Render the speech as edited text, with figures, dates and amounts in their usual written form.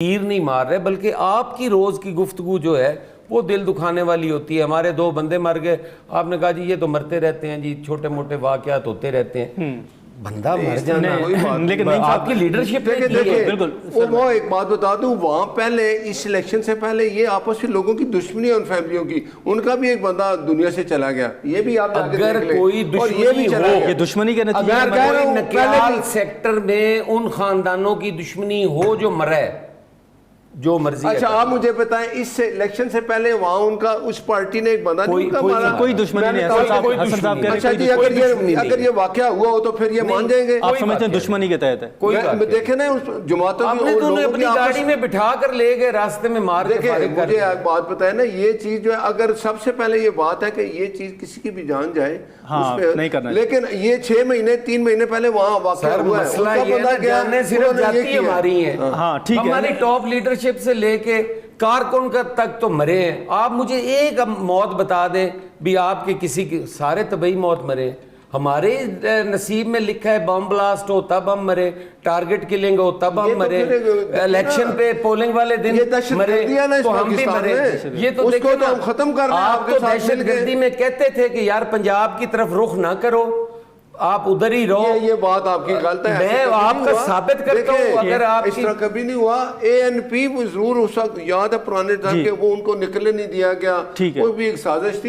تیر نہیں مار رہے، بلکہ آپ کی روز کی گفتگو جو ہے وہ دل دکھانے والی ہوتی ہے. ہمارے 2 بندے مر گئے، آپ نے کہا جی یہ تو مرتے رہتے ہیں جی، چھوٹے موٹے واقعات ہوتے رہتے ہیں. بندہ مر جانا، لیکن آپ کی لیڈرشپ ہے. بالکل وہ ایک بات بتا دوں، وہاں پہلے اس الیکشن سے پہلے یہ آپس میں لوگوں کی دشمنی اور فیملیوں کی، ان کا بھی ایک بندہ دنیا سے چلا گیا. یہ بھی آپ اگر کوئی دشمنی ہو، یہ دشمنی کے نتیجے اگر کوئی نکیال سیکٹر میں ان خاندانوں کی دشمنی ہو جو مرا ہے، جو مرضی. اچھا آپ مجھے بتائیں، اس الیکشن سے پہلے وہاں ان کا اس پارٹی نے ایک بندہ نہیں کا مارا؟ کوئی دشمنی نہیں ہے حسن صاحب. اچھا جی، اگر یہ واقعہ ہوا ہو تو پھر یہ مان جائیں گے؟ آپ سمجھتے ہیں دشمنی کے تحت ہے؟ دیکھیں نا جماعتوں کی، اپنی گاڑی میں بٹھا کر لے گئے، راستے میں مار کے فارغ کر. مجھے ایک بات بتائیں نا، یہ چیز جو ہے اگر سب سے پہلے یہ بات ہے کہ یہ چیز کسی کی بھی جان جائے نہیں کرنا، لیکن یہ 6 مہینے 3 مہینے پہلے وہاں واقعہ ہوا ہے. مسئلہ یہ ہے صرف جاتی ہماری ہے، ہماری ٹاپ لیڈرشپ سے لے کے کارکن تک تو مرے ہیں. آپ مجھے ایک موت بتا دیں بھی آپ کے کسی کے، سارے طبعی موت مرے. ہمارے نصیب میں لکھا ہے بم بلاسٹ ہو تب ہم مرے، ٹارگٹ کلنگ ہو تب ہم مرے، الیکشن پہ پولنگ والے دن مرے تو ہم بھی مرے. یہ تو دیکھو ختم کر رہے ہیں. آپ تو دہشت گردی میں کہتے تھے کہ یار پنجاب کی طرف رخ نہ کرو، آپ ادھر ہی رہو. یہ بات آپ کی غلط ہے. میں آپ کا ثابت کرتا ہوں. اگر آپ اس طرح کبھی نہیں ہوا. ANP ضرور اس وقت یاد ہے پرانے ٹائم کہ وہ ان کو نکلنے نہیں دیا گیا، وہ بھی ایک سازش تھی.